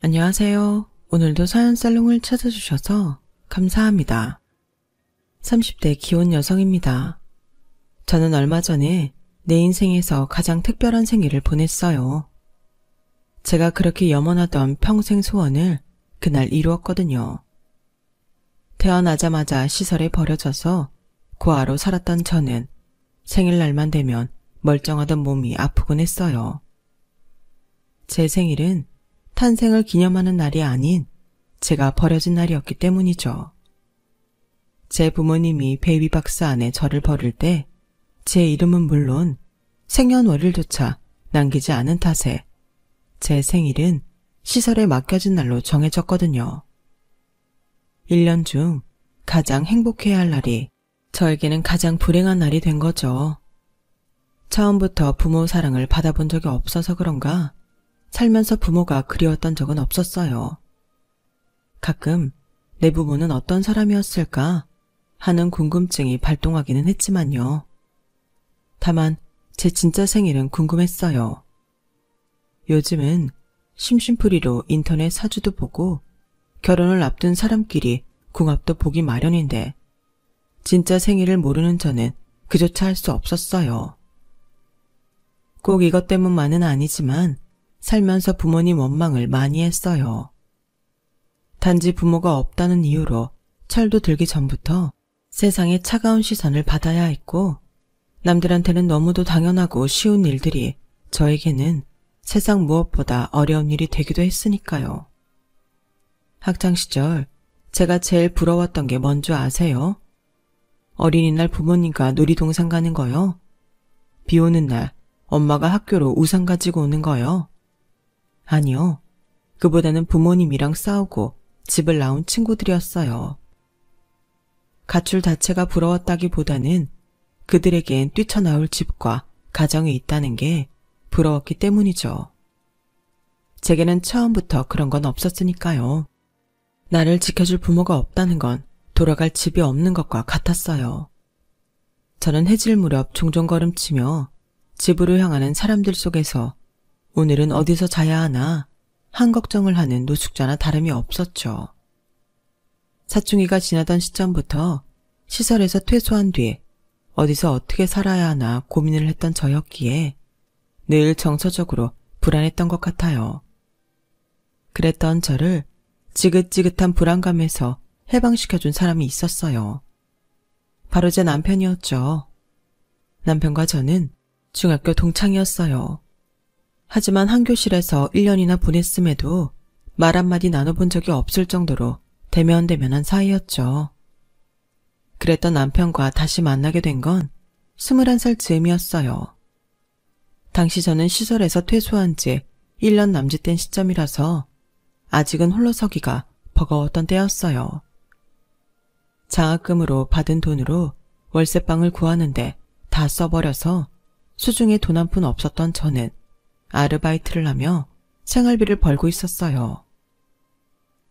안녕하세요. 오늘도 사연살롱을 찾아주셔서 감사합니다. 30대 기혼 여성입니다. 저는 얼마 전에 내 인생에서 가장 특별한 생일을 보냈어요. 제가 그렇게 염원하던 평생 소원을 그날 이루었거든요. 태어나자마자 시설에 버려져서 고아로 살았던 저는 생일날만 되면 멀쩡하던 몸이 아프곤 했어요. 제 생일은 탄생을 기념하는 날이 아닌 제가 버려진 날이었기 때문이죠. 제 부모님이 베이비박스 안에 저를 버릴 때 제 이름은 물론 생년월일조차 남기지 않은 탓에 제 생일은 시설에 맡겨진 날로 정해졌거든요. 1년 중 가장 행복해야 할 날이 저에게는 가장 불행한 날이 된 거죠. 처음부터 부모 사랑을 받아본 적이 없어서 그런가 살면서 부모가 그리웠던 적은 없었어요. 가끔 내 부모는 어떤 사람이었을까 하는 궁금증이 발동하기는 했지만요. 다만 제 진짜 생일은 궁금했어요. 요즘은 심심풀이로 인터넷 사주도 보고 결혼을 앞둔 사람끼리 궁합도 보기 마련인데 진짜 생일을 모르는 저는 그조차 할 수 없었어요. 꼭 이것 때문만은 아니지만 살면서 부모님 원망을 많이 했어요. 단지 부모가 없다는 이유로 철도 들기 전부터 세상에 차가운 시선을 받아야 했고 남들한테는 너무도 당연하고 쉬운 일들이 저에게는 세상 무엇보다 어려운 일이 되기도 했으니까요. 학창시절 제가 제일 부러웠던 게 뭔지 아세요? 어린이날 부모님과 놀이동산 가는 거요. 비 오는 날 엄마가 학교로 우산 가지고 오는 거요. 아니요. 그보다는 부모님이랑 싸우고 집을 나온 친구들이었어요. 가출 자체가 부러웠다기보다는 그들에겐 뛰쳐나올 집과 가정이 있다는 게 부러웠기 때문이죠. 제게는 처음부터 그런 건 없었으니까요. 나를 지켜줄 부모가 없다는 건 돌아갈 집이 없는 것과 같았어요. 저는 해질 무렵 종종 걸음치며 집으로 향하는 사람들 속에서 오늘은 어디서 자야 하나 한 걱정을 하는 노숙자나 다름이 없었죠. 사춘기가 지나던 시점부터 시설에서 퇴소한 뒤 어디서 어떻게 살아야 하나 고민을 했던 저였기에 늘 정서적으로 불안했던 것 같아요. 그랬던 저를 지긋지긋한 불안감에서 해방시켜준 사람이 있었어요. 바로 제 남편이었죠. 남편과 저는 중학교 동창이었어요. 하지만 한 교실에서 1년이나 보냈음에도 말 한마디 나눠본 적이 없을 정도로 대면대면한 사이였죠. 그랬던 남편과 다시 만나게 된 건 21살 즈음이었어요. 당시 저는 시설에서 퇴소한 지 1년 남짓된 시점이라서 아직은 홀로서기가 버거웠던 때였어요. 장학금으로 받은 돈으로 월세방을 구하는데 다 써버려서 수중에 돈 한 푼 없었던 저는 아르바이트를 하며 생활비를 벌고 있었어요.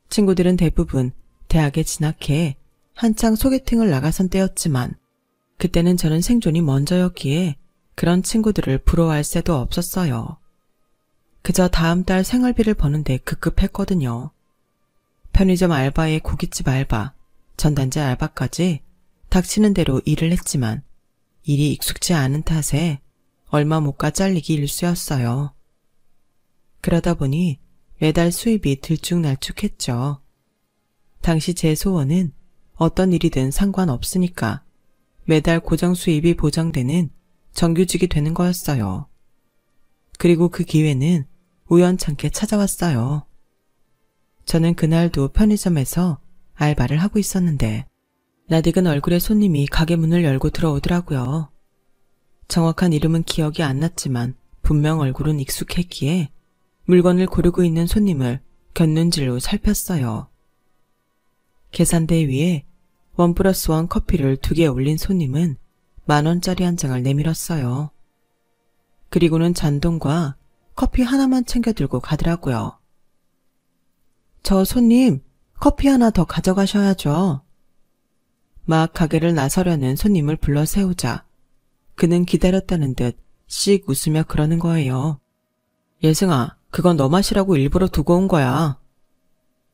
친구들은 대부분 대학에 진학해 한창 소개팅을 나가선 때였지만 그때는 저는 생존이 먼저였기에 그런 친구들을 부러워할 새도 없었어요. 그저 다음 달 생활비를 버는데 급급했거든요. 편의점 알바에 고깃집 알바, 전단지 알바까지 닥치는 대로 일을 했지만 일이 익숙지 않은 탓에 얼마 못 가 잘리기 일쑤였어요. 그러다 보니 매달 수입이 들쭉날쭉했죠. 당시 제 소원은 어떤 일이든 상관없으니까 매달 고정 수입이 보장되는 정규직이 되는 거였어요. 그리고 그 기회는 우연찮게 찾아왔어요. 저는 그날도 편의점에서 알바를 하고 있었는데 낯익은 얼굴의 손님이 가게 문을 열고 들어오더라고요. 정확한 이름은 기억이 안 났지만 분명 얼굴은 익숙했기에 물건을 고르고 있는 손님을 곁눈질로 살폈어요. 계산대 위에 1+1 커피를 2개 올린 손님은 10,000원짜리 한 장을 내밀었어요. 그리고는 잔돈과 커피 하나만 챙겨 들고 가더라고요. 저 손님, 커피 하나 더 가져가셔야죠. 막 가게를 나서려는 손님을 불러 세우자 그는 기다렸다는 듯 씩 웃으며 그러는 거예요. 예승아, 그건 너 마시라고 일부러 두고 온 거야.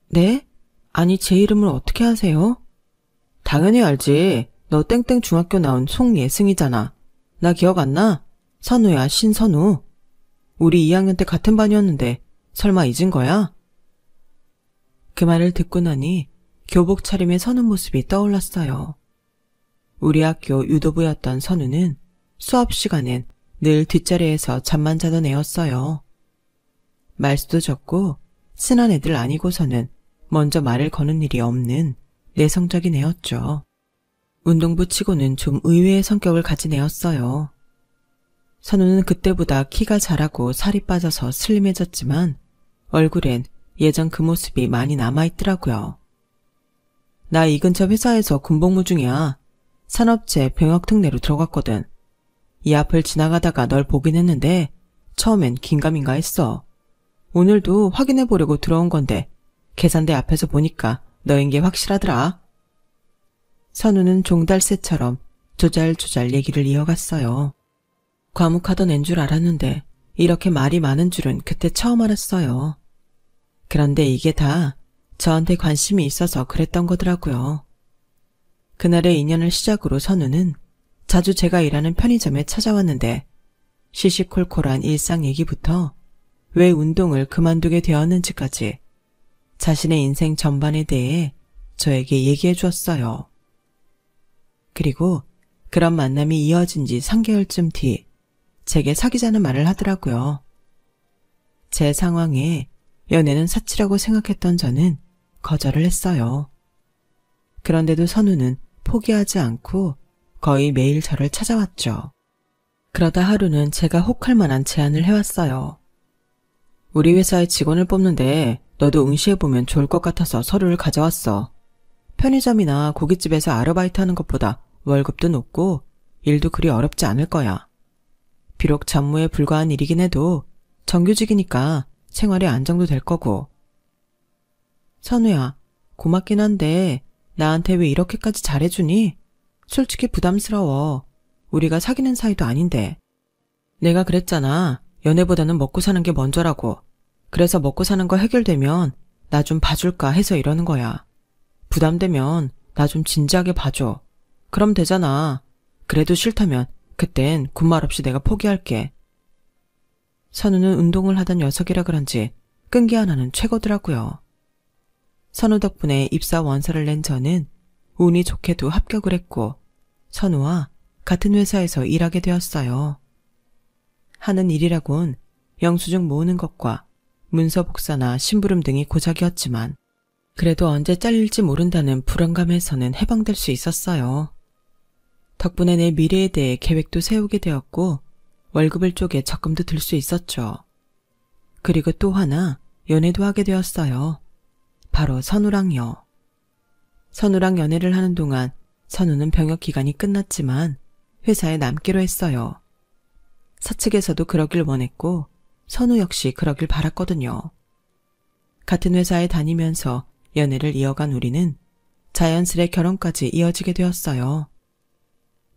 네? 아니, 제 이름을 어떻게 아세요? 당연히 알지. 너 땡땡 중학교 나온 송예승이잖아. 나 기억 안 나? 선우야, 신선우. 우리 2학년 때 같은 반이었는데 설마 잊은 거야? 그 말을 듣고 나니 교복 차림의 선우 모습이 떠올랐어요. 우리 학교 유도부였던 선우는 수업 시간엔 늘 뒷자리에서 잠만 자던 애였어요. 말수도 적고 친한 애들 아니고서는 먼저 말을 거는 일이 없는 내성적인 애였죠. 운동부 치고는 좀 의외의 성격을 가진 애였어요. 선우는 그때보다 키가 자라고 살이 빠져서 슬림해졌지만 얼굴엔 예전 그 모습이 많이 남아있더라고요. 나 이 근처 회사에서 군복무 중이야. 산업체 병역특례로 들어갔거든. 이 앞을 지나가다가 널 보긴 했는데 처음엔 긴가민가 했어. 오늘도 확인해 보려고 들어온 건데 계산대 앞에서 보니까 너인 게 확실하더라. 선우는 종달새처럼 조잘조잘 얘기를 이어갔어요. 과묵하던 앤 줄 알았는데 이렇게 말이 많은 줄은 그때 처음 알았어요. 그런데 이게 다 저한테 관심이 있어서 그랬던 거더라고요. 그날의 인연을 시작으로 선우는 자주 제가 일하는 편의점에 찾아왔는데 시시콜콜한 일상 얘기부터 왜 운동을 그만두게 되었는지까지 자신의 인생 전반에 대해 저에게 얘기해 주었어요. 그리고 그런 만남이 이어진 지 3개월쯤 뒤 제게 사귀자는 말을 하더라고요. 제 상황에 연애는 사치라고 생각했던 저는 거절을 했어요. 그런데도 선우는 포기하지 않고 거의 매일 저를 찾아왔죠. 그러다 하루는 제가 혹할 만한 제안을 해왔어요. 우리 회사에 직원을 뽑는데 너도 응시해보면 좋을 것 같아서 서류를 가져왔어. 편의점이나 고깃집에서 아르바이트 하는 것보다 월급도 높고 일도 그리 어렵지 않을 거야. 비록 잡무에 불과한 일이긴 해도 정규직이니까 생활에 안정도 될 거고. 선우야, 고맙긴 한데 나한테 왜 이렇게까지 잘해주니? 솔직히 부담스러워. 우리가 사귀는 사이도 아닌데. 내가 그랬잖아. 연애보다는 먹고 사는 게 먼저라고. 그래서 먹고 사는 거 해결되면 나 좀 봐줄까 해서 이러는 거야. 부담되면 나 좀 진지하게 봐줘. 그럼 되잖아. 그래도 싫다면 그땐 군말 없이 내가 포기할게. 선우는 운동을 하던 녀석이라 그런지 끈기 하나는 최고더라고요. 선우 덕분에 입사 원서를 낸 저는 운이 좋게도 합격을 했고 선우와 같은 회사에서 일하게 되었어요. 하는 일이라곤 영수증 모으는 것과 문서 복사나 심부름 등이 고작이었지만 그래도 언제 잘릴지 모른다는 불안감에서는 해방될 수 있었어요. 덕분에 내 미래에 대해 계획도 세우게 되었고 월급을 쪼개 적금도 들 수 있었죠. 그리고 또 하나 연애도 하게 되었어요. 바로 선우랑요. 선우랑 연애를 하는 동안 선우는 병역 기간이 끝났지만 회사에 남기로 했어요. 사측에서도 그러길 원했고 선우 역시 그러길 바랐거든요. 같은 회사에 다니면서 연애를 이어간 우리는 자연스레 결혼까지 이어지게 되었어요.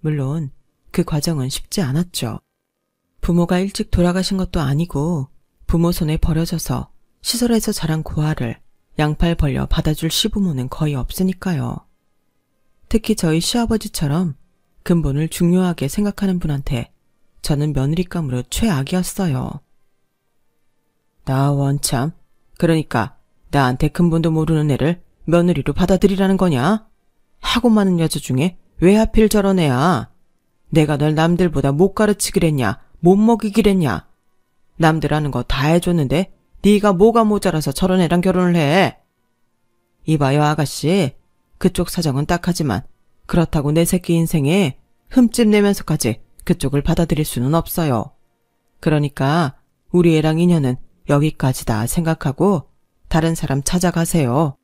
물론 그 과정은 쉽지 않았죠. 부모가 일찍 돌아가신 것도 아니고 부모 손에 버려져서 시설에서 자란 고아를 양팔 벌려 받아줄 시부모는 거의 없으니까요. 특히 저희 시아버지처럼 근본을 중요하게 생각하는 분한테 저는 며느리감으로 최악이었어요. 나 원참. 그러니까 나한테 근본도 모르는 애를 며느리로 받아들이라는 거냐? 하고 많은 여자 중에 왜 하필 저런 애야? 내가 널 남들보다 못 가르치기랬냐? 못 먹이기랬냐? 남들 하는 거 다 해줬는데 네가 뭐가 모자라서 저런 애랑 결혼을 해? 이봐요 아가씨. 그쪽 사정은 딱하지만 그렇다고 내 새끼 인생에 흠집 내면서까지 그쪽을 받아들일 수는 없어요. 그러니까 우리 애랑 인연은 여기까지다 생각하고 다른 사람 찾아가세요.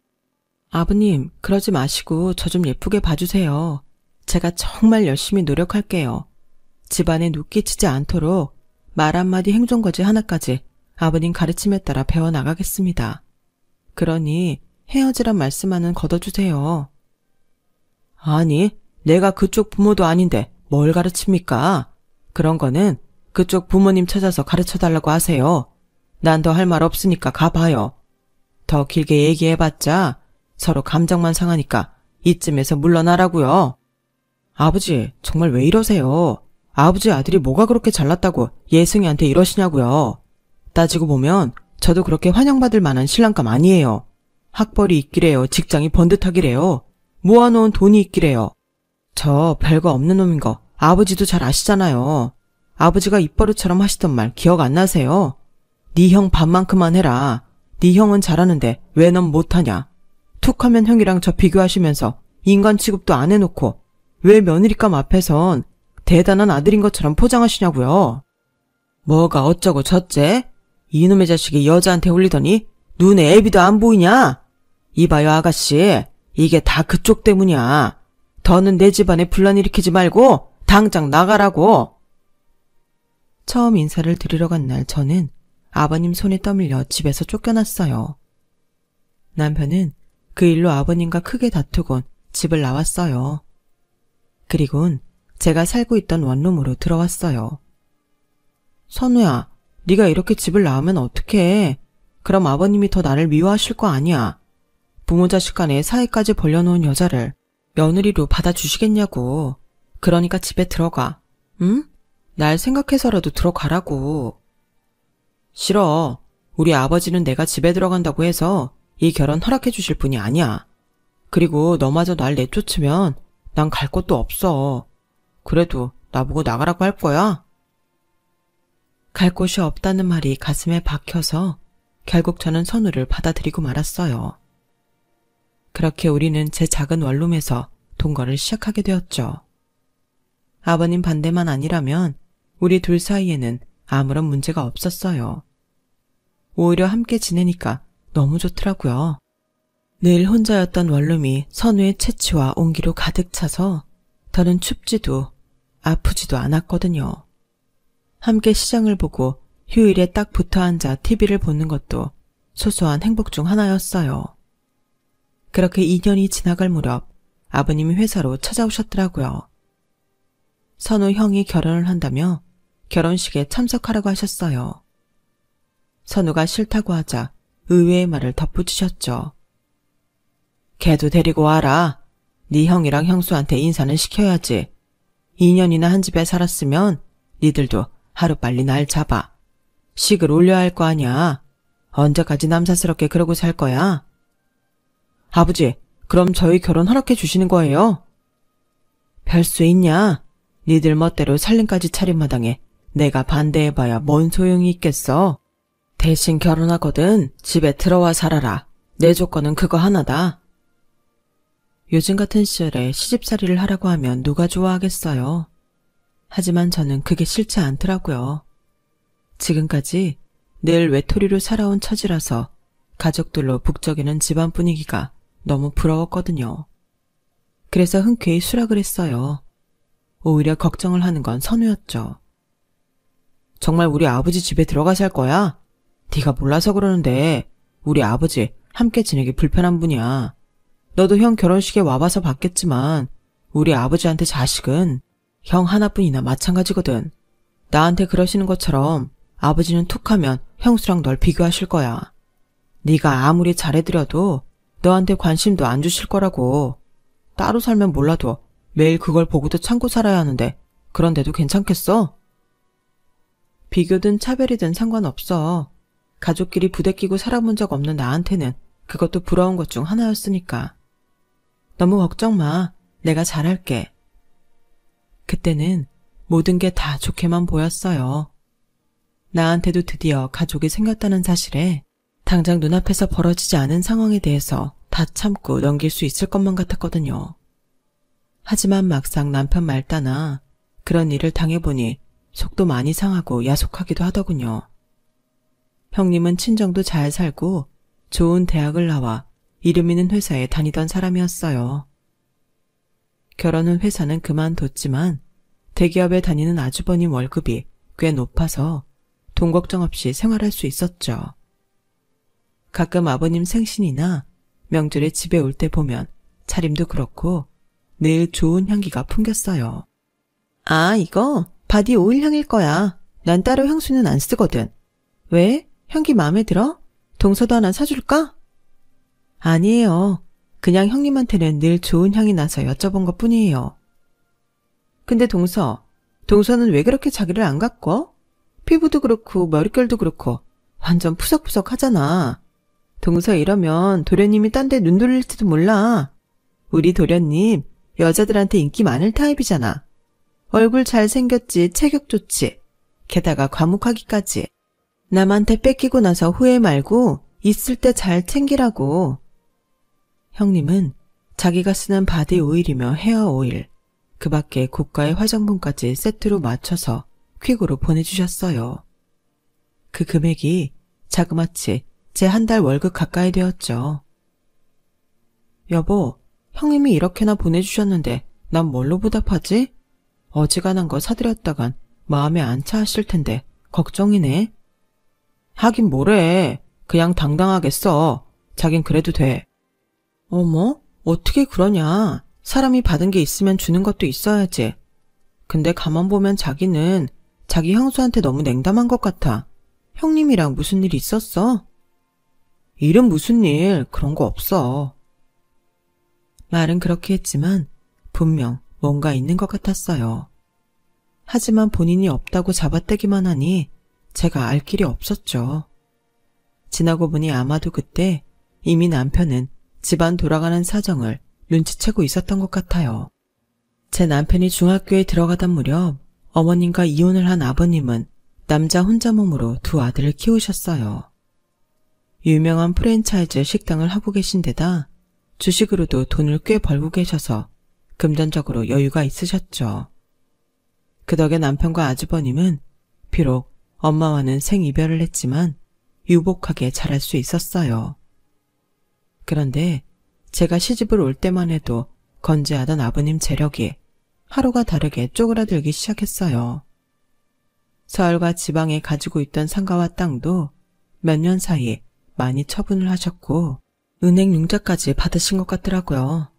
아버님, 그러지 마시고 저 좀 예쁘게 봐주세요. 제가 정말 열심히 노력할게요. 집안에 누 끼치지 않도록 말 한마디 행동거지 하나까지 아버님 가르침에 따라 배워나가겠습니다. 그러니 헤어지란 말씀만은 걷어주세요. 아니, 내가 그쪽 부모도 아닌데 뭘 가르칩니까? 그런 거는 그쪽 부모님 찾아서 가르쳐달라고 하세요. 난 더 할 말 없으니까 가봐요. 더 길게 얘기해봤자 서로 감정만 상하니까 이쯤에서 물러나라고요. 아버지, 정말 왜 이러세요? 아버지 아들이 뭐가 그렇게 잘났다고 예승이한테 이러시냐고요. 따지고 보면 저도 그렇게 환영받을 만한 신랑감 아니에요. 학벌이 있기래요. 직장이 번듯하기래요. 모아놓은 돈이 있기래요. 저 별거 없는 놈인 거 아버지도 잘 아시잖아요. 아버지가 입버릇처럼 하시던 말 기억 안 나세요? 네 형 반만큼만 해라. 네 형은 잘하는데 왜 넌 못하냐. 툭 하면 형이랑 저 비교하시면서 인간 취급도 안 해놓고 왜 며느리감 앞에선 대단한 아들인 것처럼 포장하시냐고요. 뭐가 어쩌고 저째? 이놈의 자식이 여자한테 홀리더니 눈에 애비도 안 보이냐? 이봐요 아가씨, 이게 다 그쪽 때문이야. 더는 내 집안에 분란 일으키지 말고 당장 나가라고. 처음 인사를 드리러 간 날 저는 아버님 손에 떠밀려 집에서 쫓겨났어요. 남편은 그 일로 아버님과 크게 다투곤 집을 나왔어요. 그리곤 제가 살고 있던 원룸으로 들어왔어요. 선우야, 네가 이렇게 집을 나오면 어떡해. 그럼 아버님이 더 나를 미워하실 거 아니야. 부모 자식 간에 사이까지 벌려놓은 여자를 며느리로 받아주시겠냐고. 그러니까 집에 들어가. 응? 날 생각해서라도 들어가라고. 싫어. 우리 아버지는 내가 집에 들어간다고 해서 이 결혼 허락해 주실 분이 아니야. 그리고 너마저 날 내쫓으면 난 갈 곳도 없어. 그래도 나보고 나가라고 할 거야? 갈 곳이 없다는 말이 가슴에 박혀서 결국 저는 선우를 받아들이고 말았어요. 그렇게 우리는 제 작은 원룸에서 동거를 시작하게 되었죠. 아버님 반대만 아니라면 우리 둘 사이에는 아무런 문제가 없었어요. 오히려 함께 지내니까 너무 좋더라고요. 늘 혼자였던 원룸이 선우의 채취와 온기로 가득 차서 더는 춥지도 아프지도 않았거든요. 함께 시장을 보고 휴일에 딱 붙어 앉아 TV를 보는 것도 소소한 행복 중 하나였어요. 그렇게 2년이 지나갈 무렵 아버님이 회사로 찾아오셨더라고요. 선우 형이 결혼을 한다며 결혼식에 참석하라고 하셨어요. 선우가 싫다고 하자 의외의 말을 덧붙이셨죠. 걔도 데리고 와라. 네 형이랑 형수한테 인사는 시켜야지. 2년이나 한 집에 살았으면 니들도 하루빨리 날 잡아. 식을 올려야 할 거 아니야. 언제까지 남사스럽게 그러고 살 거야? 아버지, 그럼 저희 결혼 허락해 주시는 거예요? 별 수 있냐? 니들 멋대로 살림까지 차린 마당에 내가 반대해봐야 뭔 소용이 있겠어? 대신 결혼하거든 집에 들어와 살아라. 내 조건은 그거 하나다. 요즘 같은 시절에 시집살이를 하라고 하면 누가 좋아하겠어요. 하지만 저는 그게 싫지 않더라고요. 지금까지 늘 외톨이로 살아온 처지라서 가족들로 북적이는 집안 분위기가 너무 부러웠거든요. 그래서 흔쾌히 수락을 했어요. 오히려 걱정을 하는 건 선우였죠. 정말 우리 아버지 집에 들어가 살 거야? 네가 몰라서 그러는데 우리 아버지 함께 지내기 불편한 분이야. 너도 형 결혼식에 와봐서 봤겠지만 우리 아버지한테 자식은 형 하나뿐이나 마찬가지거든. 나한테 그러시는 것처럼 아버지는 툭하면 형수랑 널 비교하실 거야. 네가 아무리 잘해드려도 너한테 관심도 안 주실 거라고. 따로 살면 몰라도 매일 그걸 보고도 참고 살아야 하는데 그런데도 괜찮겠어? 비교든 차별이든 상관없어. 가족끼리 부대끼고 살아본 적 없는 나한테는 그것도 부러운 것 중 하나였으니까. 너무 걱정 마. 내가 잘할게. 그때는 모든 게 다 좋게만 보였어요. 나한테도 드디어 가족이 생겼다는 사실에 당장 눈앞에서 벌어지지 않은 상황에 대해서 다 참고 넘길 수 있을 것만 같았거든요. 하지만 막상 남편 말 따나 그런 일을 당해보니 속도 많이 상하고 야속하기도 하더군요. 형님은 친정도 잘 살고 좋은 대학을 나와 이름 있는 회사에 다니던 사람이었어요. 결혼 후 회사는 그만뒀지만 대기업에 다니는 아주버님 월급이 꽤 높아서 돈 걱정 없이 생활할 수 있었죠. 가끔 아버님 생신이나 명절에 집에 올 때 보면 차림도 그렇고 늘 좋은 향기가 풍겼어요. 아, 이거 바디 오일 향일 거야. 난 따로 향수는 안 쓰거든. 왜? 향기 마음에 들어? 동서도 하나 사줄까? 아니에요. 그냥 형님한테는 늘 좋은 향이 나서 여쭤본 것 뿐이에요. 근데 동서는 왜 그렇게 자기를 안 가꿔? 피부도 그렇고 머릿결도 그렇고 완전 푸석푸석 하잖아. 동서 이러면 도련님이 딴 데 눈 돌릴지도 몰라. 우리 도련님 여자들한테 인기 많을 타입이잖아. 얼굴 잘생겼지, 체격 좋지. 게다가 과묵하기까지. 남한테 뺏기고 나서 후회 말고 있을 때 잘 챙기라고. 형님은 자기가 쓰는 바디 오일이며 헤어 오일, 그 밖에 고가의 화장품까지 세트로 맞춰서 퀵으로 보내주셨어요. 그 금액이 자그마치 제 한 달 월급 가까이 되었죠. 여보, 형님이 이렇게나 보내주셨는데 난 뭘로 보답하지? 어지간한 거 사드렸다간 마음에 안 차 하실 텐데 걱정이네. 하긴 뭐래. 그냥 당당하게 써. 자긴 그래도 돼. 어머, 어떻게 그러냐. 사람이 받은 게 있으면 주는 것도 있어야지. 근데 가만 보면 자기는 자기 형수한테 너무 냉담한 것 같아. 형님이랑 무슨 일 있었어? 일은 무슨 일, 그런 거 없어. 말은 그렇게 했지만 분명 뭔가 있는 것 같았어요. 하지만 본인이 없다고 잡아떼기만 하니 제가 알 길이 없었죠. 지나고 보니 아마도 그때 이미 남편은 집안 돌아가는 사정을 눈치채고 있었던 것 같아요. 제 남편이 중학교에 들어가던 무렵 어머님과 이혼을 한 아버님은 남자 혼자 몸으로 두 아들을 키우셨어요. 유명한 프랜차이즈 식당을 하고 계신 데다 주식으로도 돈을 꽤 벌고 계셔서 금전적으로 여유가 있으셨죠. 그 덕에 남편과 아주버님은 비록 엄마와는 생이별을 했지만 유복하게 자랄 수 있었어요. 그런데 제가 시집을 올 때만 해도 건재하던 아버님 재력이 하루가 다르게 쪼그라들기 시작했어요. 서울과 지방에 가지고 있던 상가와 땅도 몇 년 사이 많이 처분을 하셨고 은행 융자까지 받으신 것 같더라고요.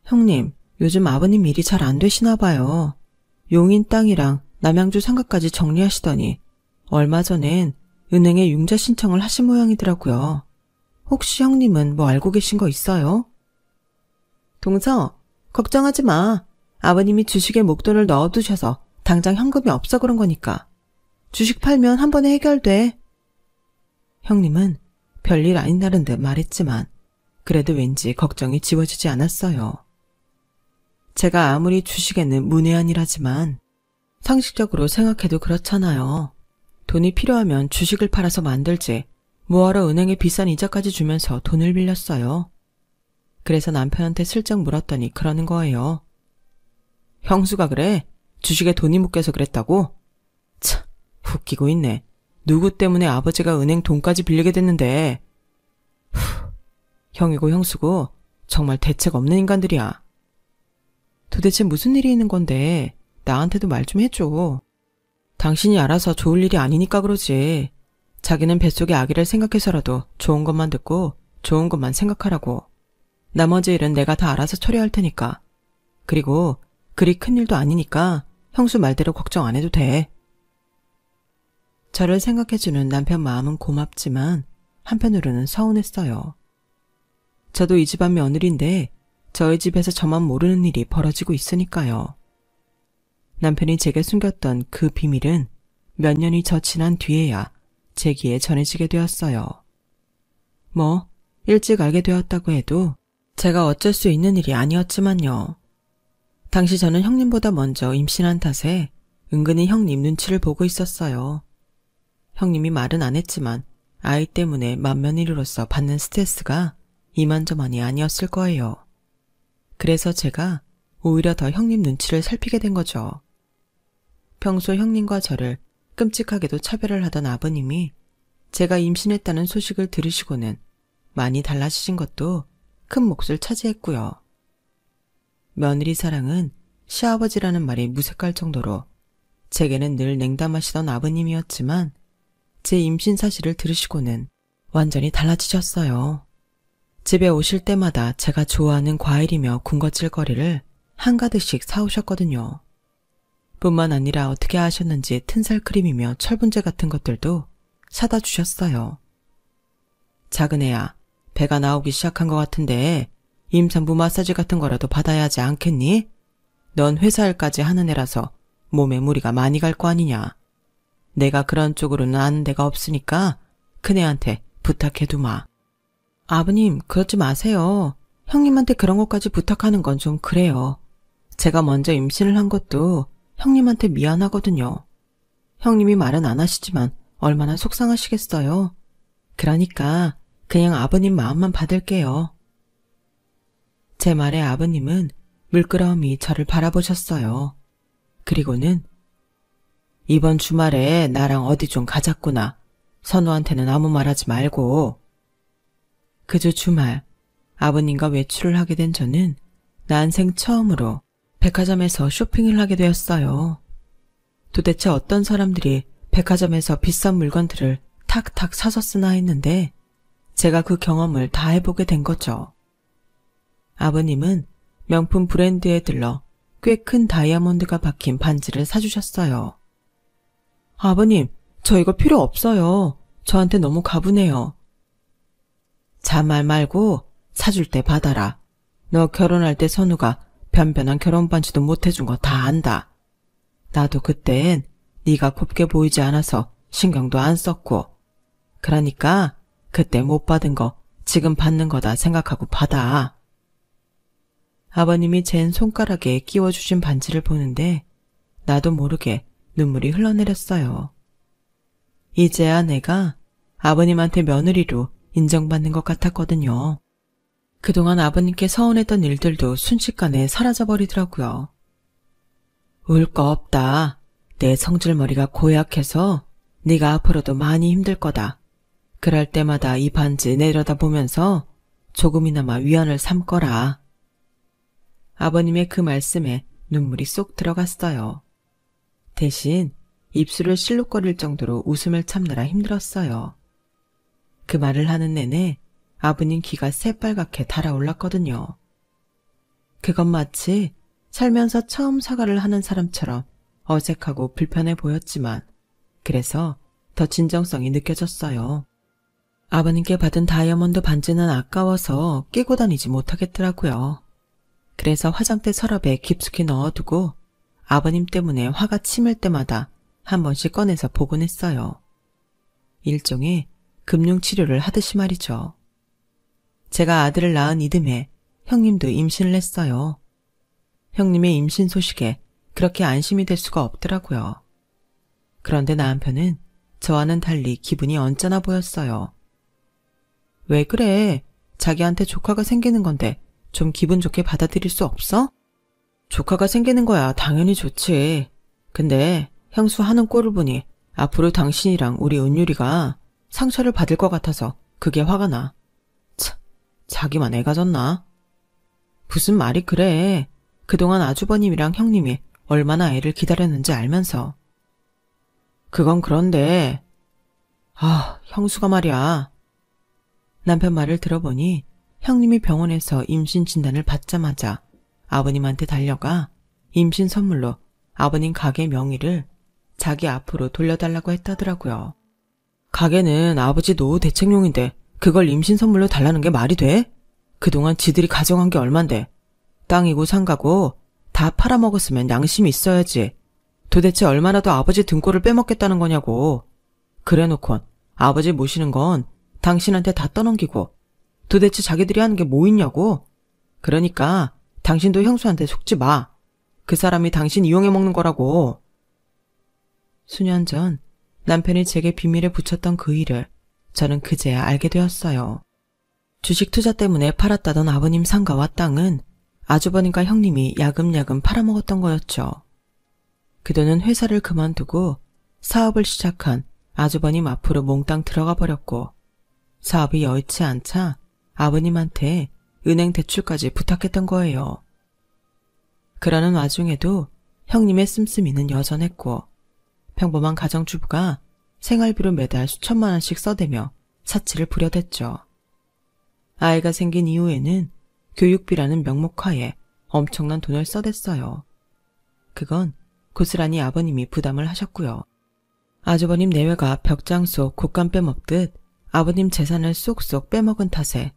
형님, 요즘 아버님 일이 잘 안 되시나 봐요. 용인 땅이랑 남양주 상가까지 정리하시더니 얼마 전엔 은행에 융자 신청을 하신 모양이더라고요. 혹시 형님은 뭐 알고 계신 거 있어요? 동서, 걱정하지 마. 아버님이 주식에 목돈을 넣어두셔서 당장 현금이 없어 그런 거니까. 주식 팔면 한 번에 해결돼. 형님은 별일 아닌 다른 듯 말했지만 그래도 왠지 걱정이 지워지지 않았어요. 제가 아무리 주식에는 문외한이라지만 상식적으로 생각해도 그렇잖아요. 돈이 필요하면 주식을 팔아서 만들지 뭐하러 은행에 비싼 이자까지 주면서 돈을 빌렸어요. 그래서 남편한테 슬쩍 물었더니 그러는 거예요. 형수가 그래? 주식에 돈이 묶여서 그랬다고? 참, 웃기고 있네. 누구 때문에 아버지가 은행 돈까지 빌리게 됐는데. 형이고 형수고 정말 대책 없는 인간들이야. 도대체 무슨 일이 있는 건데 나한테도 말 좀 해줘. 당신이 알아서 좋을 일이 아니니까 그러지. 자기는 뱃속의 아기를 생각해서라도 좋은 것만 듣고 좋은 것만 생각하라고. 나머지 일은 내가 다 알아서 처리할 테니까. 그리고 그리 큰일도 아니니까 형수 말대로 걱정 안 해도 돼. 저를 생각해주는 남편 마음은 고맙지만 한편으로는 서운했어요. 저도 이 집안 며느리인데 저희 집에서 저만 모르는 일이 벌어지고 있으니까요. 남편이 제게 숨겼던 그 비밀은 몇 년이 저 지난 뒤에야 제 귀에 전해지게 되었어요. 뭐 일찍 알게 되었다고 해도 제가 어쩔 수 있는 일이 아니었지만요. 당시 저는 형님보다 먼저 임신한 탓에 은근히 형님 눈치를 보고 있었어요. 형님이 말은 안 했지만 아이 때문에 맏며느리로서 받는 스트레스가 이만저만이 아니었을 거예요. 그래서 제가 오히려 더 형님 눈치를 살피게 된 거죠. 평소 형님과 저를 끔찍하게도 차별을 하던 아버님이 제가 임신했다는 소식을 들으시고는 많이 달라지신 것도 큰 몫을 차지했고요. 며느리 사랑은 시아버지라는 말이 무색할 정도로 제게는 늘 냉담하시던 아버님이었지만 제 임신 사실을 들으시고는 완전히 달라지셨어요. 집에 오실 때마다 제가 좋아하는 과일이며 군것질거리를 한가득씩 사오셨거든요. 뿐만 아니라 어떻게 하셨는지 튼살크림이며 철분제 같은 것들도 사다 주셨어요. 작은 애야, 배가 나오기 시작한 것 같은데 임산부 마사지 같은 거라도 받아야 하지 않겠니? 넌 회사 일까지 하는 애라서 몸에 무리가 많이 갈 거 아니냐. 내가 그런 쪽으로는 아는 데가 없으니까 큰애한테 부탁해두마. 아버님, 그러지 마세요. 형님한테 그런 것까지 부탁하는 건 좀 그래요. 제가 먼저 임신을 한 것도 형님한테 미안하거든요. 형님이 말은 안 하시지만 얼마나 속상하시겠어요. 그러니까 그냥 아버님 마음만 받을게요. 제 말에 아버님은 물끄러미 저를 바라보셨어요. 그리고는 이번 주말에 나랑 어디 좀 가자꾸나. 선우한테는 아무 말하지 말고. 그주 주말 아버님과 외출을 하게 된 저는 난생 처음으로 백화점에서 쇼핑을 하게 되었어요. 도대체 어떤 사람들이 백화점에서 비싼 물건들을 탁탁 사서 쓰나 했는데 제가 그 경험을 다 해보게 된 거죠. 아버님은 명품 브랜드에 들러 꽤 큰 다이아몬드가 박힌 반지를 사주셨어요. 아버님, 저 이거 필요 없어요. 저한테 너무 가분해요. 자말 말고 사줄 때 받아라. 너 결혼할 때 선우가 변변한 결혼 반지도 못 해준 거 다 안다. 나도 그땐 네가 곱게 보이지 않아서 신경도 안 썼고. 그러니까 그때 못 받은 거 지금 받는 거다 생각하고 받아. 아버님이 잰 손가락에 끼워주신 반지를 보는데 나도 모르게 눈물이 흘러내렸어요. 이제야 내가 아버님한테 며느리로 인정받는 것 같았거든요. 그동안 아버님께 서운했던 일들도 순식간에 사라져버리더라고요. 울 거 없다. 내 성질머리가 고약해서 네가 앞으로도 많이 힘들 거다. 그럴 때마다 이 반지 내려다보면서 조금이나마 위안을 삼거라. 아버님의 그 말씀에 눈물이 쏙 들어갔어요. 대신 입술을 실룩거릴 정도로 웃음을 참느라 힘들었어요. 그 말을 하는 내내 아버님 귀가 새빨갛게 달아올랐거든요. 그건 마치 살면서 처음 사과를 하는 사람처럼 어색하고 불편해 보였지만 그래서 더 진정성이 느껴졌어요. 아버님께 받은 다이아몬드 반지는 아까워서 끼고 다니지 못하겠더라고요. 그래서 화장대 서랍에 깊숙이 넣어두고 아버님 때문에 화가 치밀 때마다 한 번씩 꺼내서 보곤 했어요. 일종의 금융치료를 하듯이 말이죠. 제가 아들을 낳은 이듬해 형님도 임신을 했어요. 형님의 임신 소식에 그렇게 안심이 될 수가 없더라고요. 그런데 남편은 저와는 달리 기분이 언짢아 보였어요. 왜 그래? 자기한테 조카가 생기는 건데 좀 기분 좋게 받아들일 수 없어? 조카가 생기는 거야 당연히 좋지. 근데 형수 하는 꼴을 보니 앞으로 당신이랑 우리 은율이가 상처를 받을 것 같아서 그게 화가 나. 참, 자기만 애가 졌나? 무슨 말이 그래. 그동안 아주버님이랑 형님이 얼마나 애를 기다렸는지 알면서. 그건 그런데 형수가 말이야. 남편 말을 들어보니 형님이 병원에서 임신 진단을 받자마자 아버님한테 달려가 임신 선물로 아버님 가게 명의를 자기 앞으로 돌려달라고 했다더라고요. 가게는 아버지 노후 대책용인데 그걸 임신 선물로 달라는 게 말이 돼? 그동안 지들이 가져간 게 얼만데. 땅이고 상가고 다 팔아먹었으면 양심이 있어야지. 도대체 얼마나 더 아버지 등골을 빼먹겠다는 거냐고. 그래놓곤 아버지 모시는 건 당신한테 다 떠넘기고 도대체 자기들이 하는 게 뭐 있냐고. 그러니까 당신도 형수한테 속지 마. 그 사람이 당신 이용해 먹는 거라고. 수년 전 남편이 제게 비밀에 붙였던 그 일을 저는 그제야 알게 되었어요. 주식 투자 때문에 팔았다던 아버님 상가와 땅은 아주버님과 형님이 야금야금 팔아먹었던 거였죠. 그 돈은 회사를 그만두고 사업을 시작한 아주버님 앞으로 몽땅 들어가 버렸고 사업이 여의치 않자 아버님한테 은행 대출까지 부탁했던 거예요. 그러는 와중에도 형님의 씀씀이는 여전했고 평범한 가정주부가 생활비로 매달 수천만 원씩 써대며 사치를 부려댔죠. 아이가 생긴 이후에는 교육비라는 명목하에 엄청난 돈을 써댔어요. 그건 고스란히 아버님이 부담을 하셨고요. 아주버님 내외가 벽장 속 곶감 빼먹듯 아버님 재산을 쏙쏙 빼먹은 탓에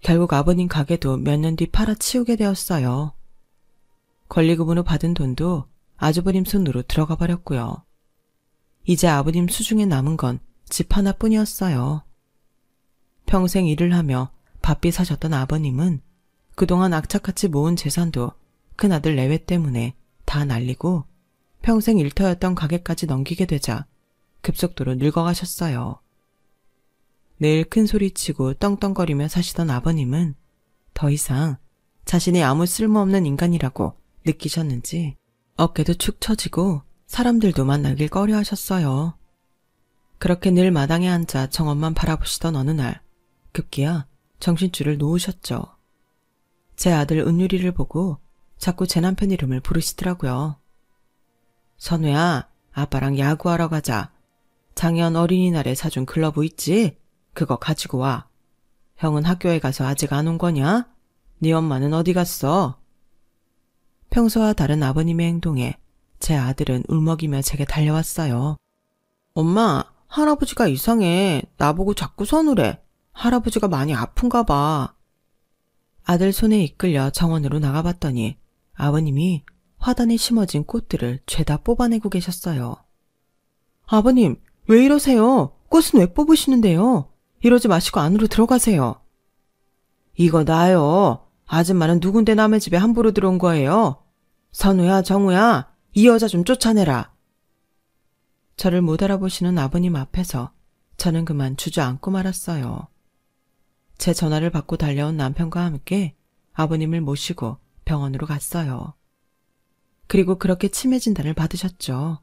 결국 아버님 가게도 몇 년 뒤 팔아치우게 되었어요. 권리금으로 받은 돈도 아주버님 손으로 들어가 버렸고요. 이제 아버님 수중에 남은 건 집 하나뿐이었어요. 평생 일을 하며 바삐 사셨던 아버님은 그동안 악착같이 모은 재산도 큰아들 내외 때문에 다 날리고 평생 일터였던 가게까지 넘기게 되자 급속도로 늙어가셨어요. 늘 큰소리치고 떵떵거리며 사시던 아버님은 더 이상 자신이 아무 쓸모없는 인간이라고 느끼셨는지 어깨도 축 처지고 사람들도 만나길 꺼려하셨어요. 그렇게 늘 마당에 앉아 정원만 바라보시던 어느 날 급기야 정신줄을 놓으셨죠. 제 아들 은유리를 보고 자꾸 제 남편 이름을 부르시더라고요. 선우야, 아빠랑 야구하러 가자. 작년 어린이날에 사준 글러브 있지? 그거 가지고 와. 형은 학교에 가서 아직 안 온 거냐? 네 엄마는 어디 갔어? 평소와 다른 아버님의 행동에 제 아들은 울먹이며 제게 달려왔어요. 엄마, 할아버지가 이상해. 나보고 자꾸 선우래. 할아버지가 많이 아픈가 봐. 아들 손에 이끌려 정원으로 나가봤더니 아버님이 화단에 심어진 꽃들을 죄다 뽑아내고 계셨어요. 아버님, 왜 이러세요? 꽃은 왜 뽑으시는데요? 이러지 마시고 안으로 들어가세요. 이거 나요. 아줌마는 누군데 남의 집에 함부로 들어온 거예요? 선우야, 정우야, 이 여자 좀 쫓아내라. 저를 못 알아보시는 아버님 앞에서 저는 그만 주저앉고 말았어요. 제 전화를 받고 달려온 남편과 함께 아버님을 모시고 병원으로 갔어요. 그리고 그렇게 치매 진단을 받으셨죠.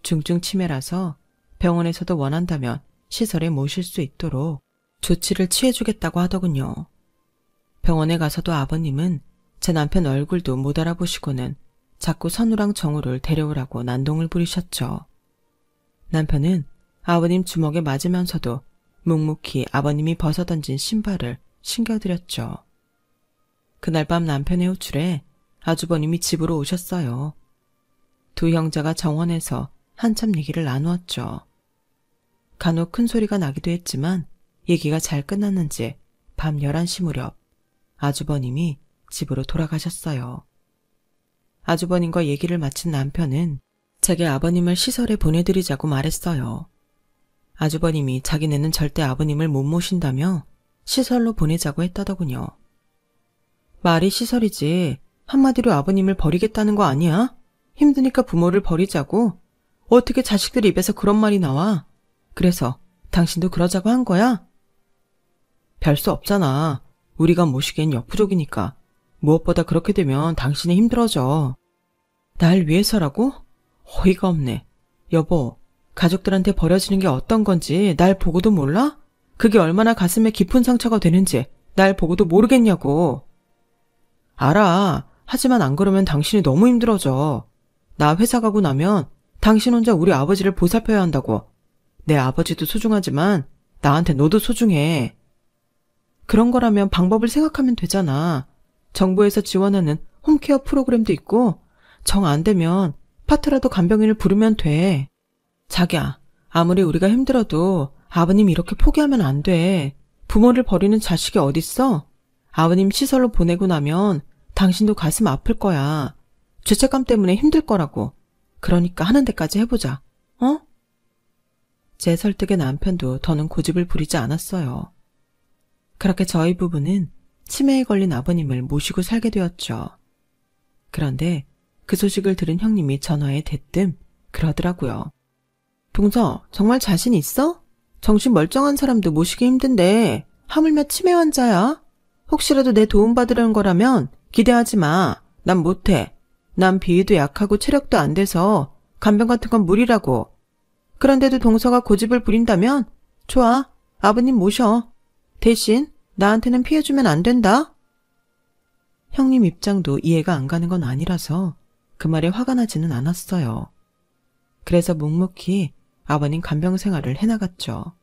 중증 치매라서 병원에서도 원한다면 시설에 모실 수 있도록 조치를 취해주겠다고 하더군요. 병원에 가서도 아버님은 제 남편 얼굴도 못 알아보시고는 자꾸 선우랑 정우를 데려오라고 난동을 부리셨죠. 남편은 아버님 주먹에 맞으면서도 묵묵히 아버님이 벗어던진 신발을 신겨드렸죠. 그날 밤 남편의 호출에 아주버님이 집으로 오셨어요. 두 형제가 정원에서 한참 얘기를 나누었죠. 간혹 큰 소리가 나기도 했지만 얘기가 잘 끝났는지 밤 11시 무렵 아주버님이 집으로 돌아가셨어요. 아주버님과 얘기를 마친 남편은 제게 아버님을 시설에 보내드리자고 말했어요. 아주버님이 자기네는 절대 아버님을 못 모신다며 시설로 보내자고 했다더군요. 말이 시설이지 한마디로 아버님을 버리겠다는 거 아니야? 힘드니까 부모를 버리자고? 어떻게 자식들 입에서 그런 말이 나와? 그래서 당신도 그러자고 한 거야? 별 수 없잖아. 우리가 모시기엔 역부족이니까. 무엇보다 그렇게 되면 당신이 힘들어져. 날 위해서라고? 어이가 없네. 여보, 가족들한테 버려지는 게 어떤 건지 날 보고도 몰라? 그게 얼마나 가슴에 깊은 상처가 되는지 날 보고도 모르겠냐고. 알아. 하지만 안 그러면 당신이 너무 힘들어져. 나 회사 가고 나면 당신 혼자 우리 아버지를 보살펴야 한다고. 내 아버지도 소중하지만 나한테 너도 소중해. 그런 거라면 방법을 생각하면 되잖아. 정부에서 지원하는 홈케어 프로그램도 있고 정 안 되면 파트라도 간병인을 부르면 돼. 자기야, 아무리 우리가 힘들어도 아버님 이렇게 포기하면 안 돼. 부모를 버리는 자식이 어딨어? 아버님 시설로 보내고 나면 당신도 가슴 아플 거야. 죄책감 때문에 힘들 거라고. 그러니까 하는 데까지 해보자. 어? 제 설득에 남편도 더는 고집을 부리지 않았어요. 그렇게 저희 부부는 치매에 걸린 아버님을 모시고 살게 되었죠. 그런데 그 소식을 들은 형님이 전화에 대뜸 그러더라고요. 동서, 정말 자신 있어? 정신 멀쩡한 사람도 모시기 힘든데 하물며 치매 환자야? 혹시라도 내 도움 받으려는 거라면 기대하지 마. 난 못해. 난 비위도 약하고 체력도 안 돼서 간병 같은 건 무리라고. 그런데도 동서가 고집을 부린다면 좋아. 아버님 모셔. 대신 나한테는 피해주면 안 된다. 형님 입장도 이해가 안 가는 건 아니라서 그 말에 화가 나지는 않았어요. 그래서 묵묵히 아버님 간병 생활을 해나갔죠.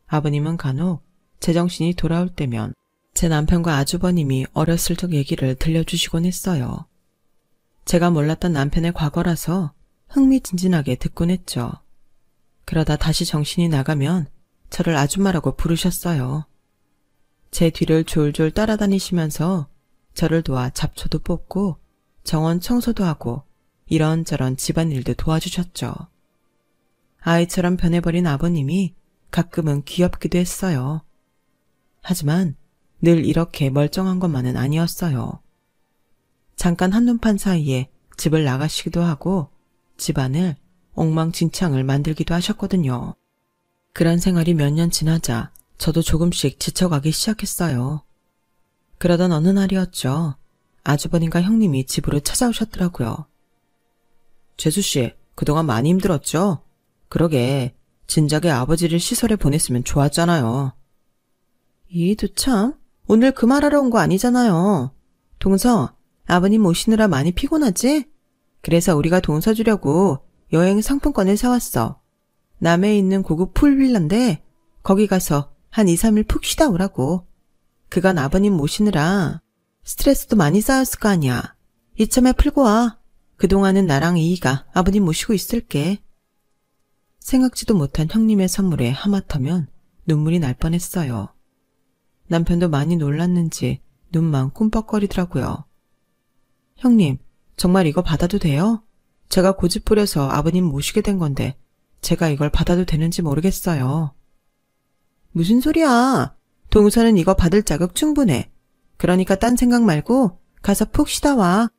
아버님은 간혹 제정신이 돌아올 때면 제 남편과 아주버님이 어렸을 적 얘기를 들려주시곤 했어요. 제가 몰랐던 남편의 과거라서 흥미진진하게 듣곤 했죠. 그러다 다시 정신이 나가면 저를 아줌마라고 부르셨어요. 제 뒤를 졸졸 따라다니시면서 저를 도와 잡초도 뽑고 정원 청소도 하고 이런저런 집안일도 도와주셨죠. 아이처럼 변해버린 아버님이 가끔은 귀엽기도 했어요. 하지만 늘 이렇게 멀쩡한 것만은 아니었어요. 잠깐 한눈판 사이에 집을 나가시기도 하고 집안을 엉망진창을 만들기도 하셨거든요. 그런 생활이 몇 년 지나자 저도 조금씩 지쳐가기 시작했어요. 그러던 어느 날이었죠. 아주버님과 형님이 집으로 찾아오셨더라고요. 재수씨, 그동안 많이 힘들었죠? 그러게, 진작에 아버지를 시설에 보냈으면 좋았잖아요. 이도 참, 오늘 그 말하러 온 거 아니잖아요. 동서, 아버님 모시느라 많이 피곤하지? 그래서 우리가 돈 써주려고 여행 상품권을 사왔어. 남해에 있는 고급 풀빌라인데 거기 가서 한 2, 3일 푹 쉬다 오라고. 그건 아버님 모시느라 스트레스도 많이 쌓였을 거 아니야. 이참에 풀고 와. 그동안은 나랑 이희가 아버님 모시고 있을게. 생각지도 못한 형님의 선물에 하마터면 눈물이 날 뻔했어요. 남편도 많이 놀랐는지 눈만 꿈뻑거리더라고요. 형님, 정말 이거 받아도 돼요? 제가 고집 부려서 아버님 모시게 된 건데 제가 이걸 받아도 되는지 모르겠어요. 무슨 소리야. 동서는 이거 받을 자격 충분해. 그러니까 딴 생각 말고 가서 푹 쉬다 와.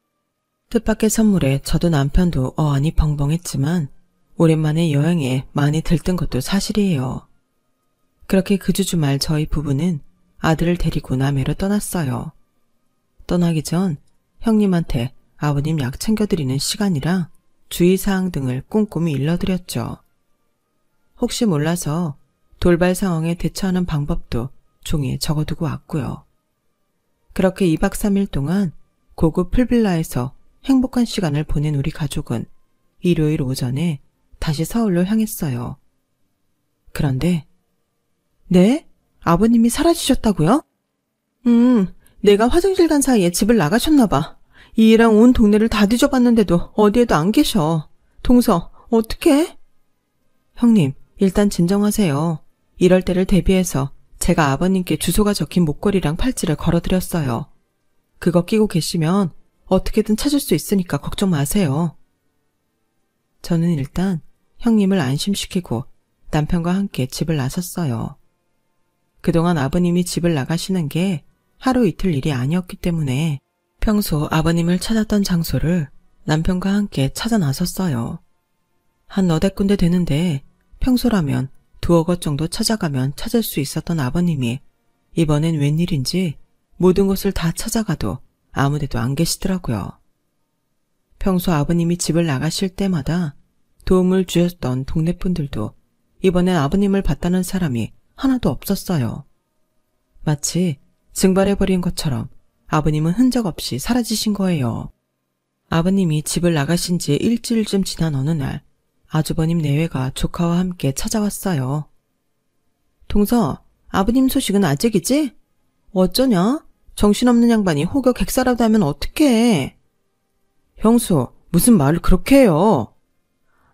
뜻밖의 선물에 저도 남편도 어안이 벙벙했지만 오랜만에 여행에 많이 들뜬 것도 사실이에요. 그렇게 그 주주말 저희 부부는 아들을 데리고 남해로 떠났어요. 떠나기 전 형님한테 아버님 약 챙겨드리는 시간이랑 주의사항 등을 꼼꼼히 일러드렸죠. 혹시 몰라서 돌발 상황에 대처하는 방법도 종이에 적어두고 왔고요. 그렇게 2박 3일 동안 고급 풀빌라에서 행복한 시간을 보낸 우리 가족은 일요일 오전에 다시 서울로 향했어요. 그런데 네? 아버님이 사라지셨다고요? 내가 화장실 간 사이에 집을 나가셨나 봐. 이랑 온 동네를 다 뒤져봤는데도 어디에도 안 계셔. 동서, 어떡해? 형님, 일단 진정하세요. 이럴 때를 대비해서 제가 아버님께 주소가 적힌 목걸이랑 팔찌를 걸어드렸어요. 그거 끼고 계시면 어떻게든 찾을 수 있으니까 걱정 마세요. 저는 일단 형님을 안심시키고 남편과 함께 집을 나섰어요. 그동안 아버님이 집을 나가시는 게 하루 이틀 일이 아니었기 때문에 평소 아버님을 찾았던 장소를 남편과 함께 찾아 나섰어요. 한 너댓 군데 되는데 평소라면 2억 곳 정도 찾아가면 찾을 수 있었던 아버님이 이번엔 웬일인지 모든 곳을 다 찾아가도 아무데도 안 계시더라고요. 평소 아버님이 집을 나가실 때마다 도움을 주셨던 동네 분들도 이번엔 아버님을 봤다는 사람이 하나도 없었어요. 마치 증발해버린 것처럼 아버님은 흔적 없이 사라지신 거예요. 아버님이 집을 나가신 지 일주일쯤 지난 어느 날 아주버님 내외가 조카와 함께 찾아왔어요. 동서, 아버님 소식은 아직이지? 어쩌냐? 정신없는 양반이 혹여 객사라도 하면 어떡해? 형수, 무슨 말을 그렇게 해요?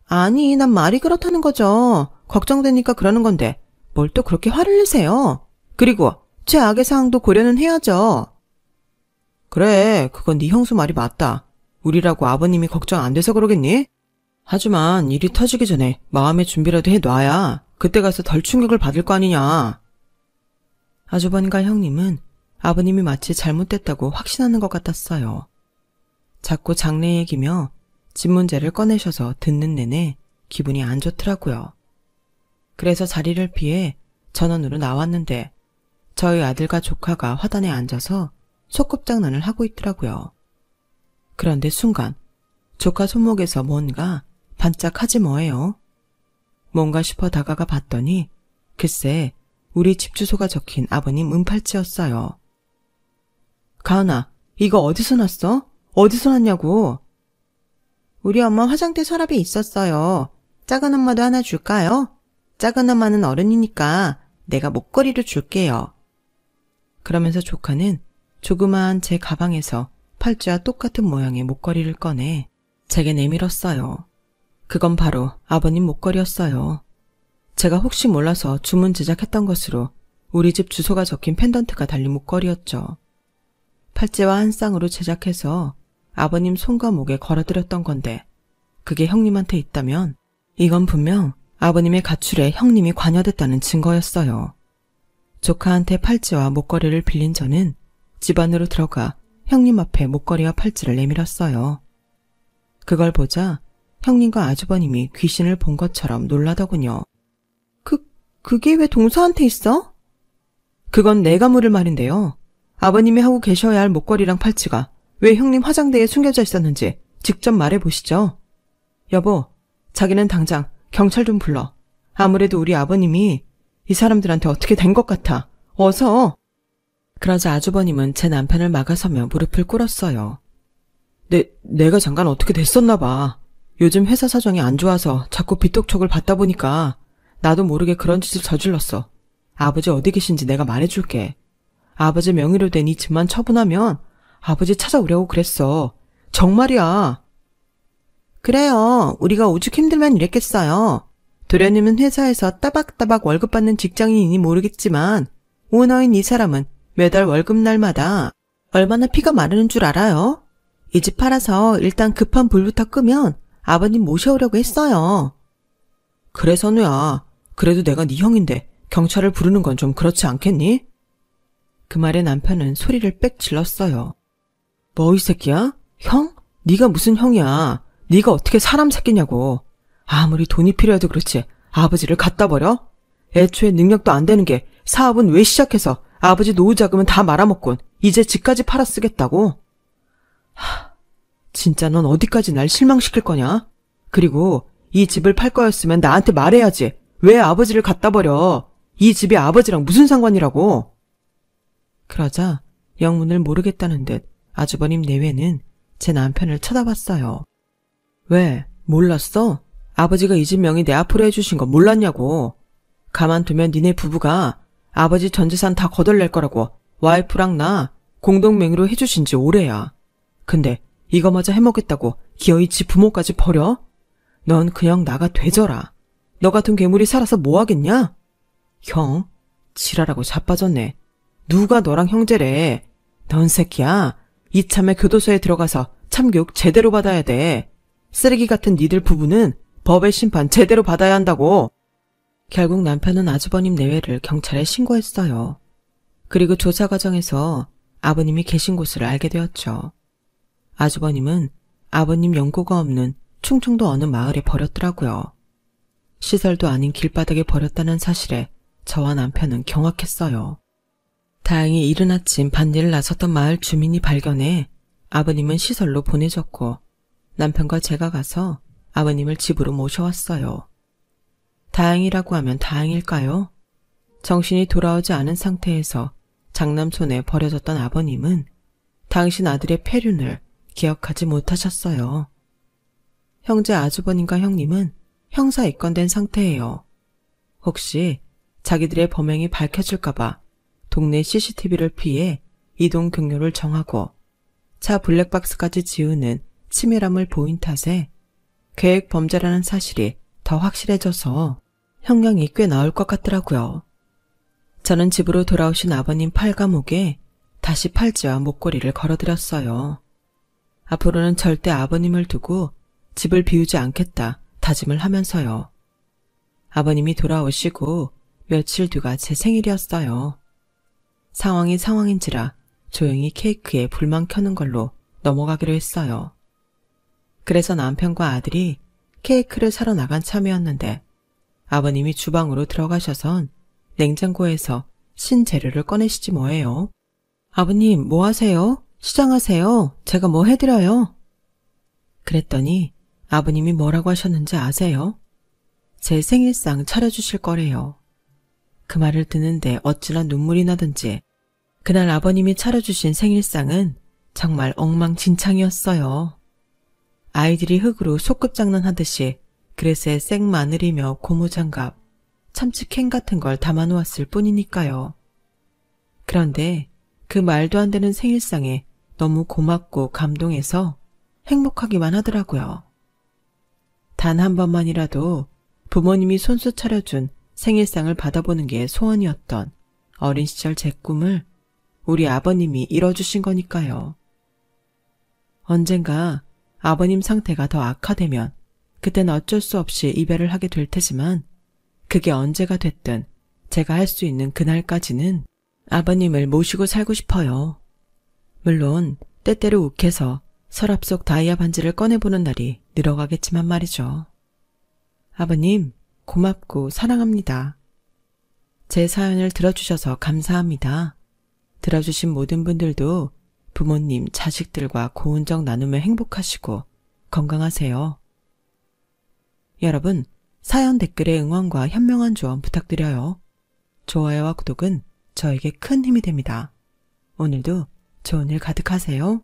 아니, 난 말이 그렇다는 거죠. 걱정되니까 그러는 건데 뭘 또 그렇게 화를 내세요? 그리고 최악의 상황도 고려는 해야죠. 그래, 그건 네 형수 말이 맞다. 우리라고 아버님이 걱정 안 돼서 그러겠니? 하지만 일이 터지기 전에 마음의 준비라도 해놔야 그때 가서 덜 충격을 받을 거 아니냐. 아주버님과 형님은 아버님이 마치 잘못됐다고 확신하는 것 같았어요. 자꾸 장래 얘기며 집 문제를 꺼내셔서 듣는 내내 기분이 안 좋더라고요. 그래서 자리를 피해 전원으로 나왔는데 저희 아들과 조카가 화단에 앉아서 소꿉장난을 하고 있더라고요. 그런데 순간 조카 손목에서 뭔가 반짝하지 뭐예요. 뭔가 싶어 다가가 봤더니 글쎄 우리 집 주소가 적힌 아버님 은팔찌였어요. 가은아, 이거 어디서 났어? 어디서 났냐고. 우리 엄마 화장대 서랍에 있었어요. 작은 엄마도 하나 줄까요? 작은 엄마는 어른이니까 내가 목걸이를 줄게요. 그러면서 조카는 조그마한 제 가방에서 팔찌와 똑같은 모양의 목걸이를 꺼내 제게 내밀었어요. 그건 바로 아버님 목걸이였어요. 제가 혹시 몰라서 주문 제작했던 것으로 우리 집 주소가 적힌 펜던트가 달린 목걸이였죠. 팔찌와 한 쌍으로 제작해서 아버님 손과 목에 걸어드렸던 건데 그게 형님한테 있다면 이건 분명 아버님의 가출에 형님이 관여됐다는 증거였어요. 조카한테 팔찌와 목걸이를 빌린 저는 집 안으로 들어가 형님 앞에 목걸이와 팔찌를 내밀었어요. 그걸 보자 형님과 아주버님이 귀신을 본 것처럼 놀라더군요. 그게 왜 동서한테 있어? 그건 내가 물을 말인데요. 아버님이 하고 계셔야 할 목걸이랑 팔찌가 왜 형님 화장대에 숨겨져 있었는지 직접 말해보시죠. 여보, 자기는 당장 경찰 좀 불러. 아무래도 우리 아버님이 이 사람들한테 어떻게 된 것 같아. 어서. 그러자 아주버님은 제 남편을 막아서며 무릎을 꿇었어요. 내가 잠깐 어떻게 됐었나 봐. 요즘 회사 사정이 안 좋아서 자꾸 빚독촉을 받다 보니까 나도 모르게 그런 짓을 저질렀어. 아버지 어디 계신지 내가 말해줄게. 아버지 명의로 된 이 집만 처분하면 아버지 찾아오려고 그랬어. 정말이야. 그래요. 우리가 오죽 힘들면 이랬겠어요. 도련님은 회사에서 따박따박 월급 받는 직장인이니 모르겠지만 오너인 이 사람은 매달 월급날마다 얼마나 피가 마르는 줄 알아요? 이 집 팔아서 일단 급한 불부터 끄면 아버님 모셔오려고 했어요. 그래 선우야. 그래도 내가 네 형인데 경찰을 부르는 건 좀 그렇지 않겠니? 그 말에 남편은 소리를 빽 질렀어요. 뭐 이 새끼야? 형? 네가 무슨 형이야. 네가 어떻게 사람 새끼냐고. 아무리 돈이 필요해도 그렇지 아버지를 갖다 버려? 애초에 능력도 안 되는 게 사업은 왜 시작해서 아버지 노후 자금은 다 말아먹곤 이제 집까지 팔아 쓰겠다고? 진짜 넌 어디까지 날 실망시킬 거냐? 그리고 이 집을 팔 거였으면 나한테 말해야지. 왜 아버지를 갖다 버려? 이 집이 아버지랑 무슨 상관이라고? 그러자 영문을 모르겠다는 듯 아주버님 내외는 제 남편을 쳐다봤어요. 왜? 몰랐어? 아버지가 이 집 명의 내 앞으로 해주신 거 몰랐냐고. 가만두면 니네 부부가 아버지 전 재산 다 거덜낼 거라고 와이프랑 나 공동명의로 해주신 지 오래야. 근데 이거마저 해먹겠다고 기어이 지 부모까지 버려? 넌 그냥 나가 되져라. 너 같은 괴물이 살아서 뭐 하겠냐? 형, 지랄하고 자빠졌네. 누가 너랑 형제래. 넌 새끼야. 이참에 교도소에 들어가서 참교육 제대로 받아야 돼. 쓰레기 같은 니들 부부는 법의 심판 제대로 받아야 한다고. 결국 남편은 아주버님 내외를 경찰에 신고했어요. 그리고 조사 과정에서 아버님이 계신 곳을 알게 되었죠. 아주버님은 아버님 연고가 없는 충청도 어느 마을에 버렸더라고요. 시설도 아닌 길바닥에 버렸다는 사실에 저와 남편은 경악했어요. 다행히 이른 아침 밭일을 나섰던 마을 주민이 발견해 아버님은 시설로 보내졌고 남편과 제가 가서 아버님을 집으로 모셔왔어요. 다행이라고 하면 다행일까요? 정신이 돌아오지 않은 상태에서 장남 손에 버려졌던 아버님은 당신 아들의 폐륜을 기억하지 못하셨어요. 형제 아주버님과 형님은 형사 입건된 상태예요. 혹시 자기들의 범행이 밝혀질까봐 동네 CCTV를 피해 이동 경로를 정하고 차 블랙박스까지 지우는 치밀함을 보인 탓에 계획 범죄라는 사실이 더 확실해져서 형량이 꽤 나올 것 같더라고요. 저는 집으로 돌아오신 아버님 팔과 목에 다시 팔찌와 목걸이를 걸어드렸어요. 앞으로는 절대 아버님을 두고 집을 비우지 않겠다 다짐을 하면서요. 아버님이 돌아오시고 며칠 뒤가 제 생일이었어요. 상황이 상황인지라 조용히 케이크에 불만 켜는 걸로 넘어가기로 했어요. 그래서 남편과 아들이 케이크를 사러 나간 참이었는데 아버님이 주방으로 들어가셔선 냉장고에서 신재료를 꺼내시지 뭐예요. 아버님 뭐 하세요? 시장하세요. 제가 뭐 해드려요? 그랬더니 아버님이 뭐라고 하셨는지 아세요? 제 생일상 차려주실 거래요. 그 말을 듣는데 어찌나 눈물이 나든지 그날 아버님이 차려주신 생일상은 정말 엉망진창이었어요. 아이들이 흙으로 소꿉장난하듯이 그릇에 생마늘이며 고무장갑, 참치캔 같은 걸 담아놓았을 뿐이니까요. 그런데 그 말도 안 되는 생일상에 너무 고맙고 감동해서 행복하기만 하더라고요. 단 한 번만이라도 부모님이 손수 차려준 생일상을 받아보는 게 소원이었던 어린 시절 제 꿈을 우리 아버님이 이뤄주신 거니까요. 언젠가 아버님 상태가 더 악화되면 그땐 어쩔 수 없이 이별을 하게 될 테지만 그게 언제가 됐든 제가 할 수 있는 그날까지는 아버님을 모시고 살고 싶어요. 물론 때때로 욱해서 서랍 속 다이아 반지를 꺼내보는 날이 늘어가겠지만 말이죠. 아버님, 고맙고 사랑합니다. 제 사연을 들어주셔서 감사합니다. 들어주신 모든 분들도 부모님, 자식들과 고운정 나누며 행복하시고 건강하세요. 여러분, 사연 댓글에 응원과 현명한 조언 부탁드려요. 좋아요와 구독은 저에게 큰 힘이 됩니다. 오늘도 좋은 일 가득하세요.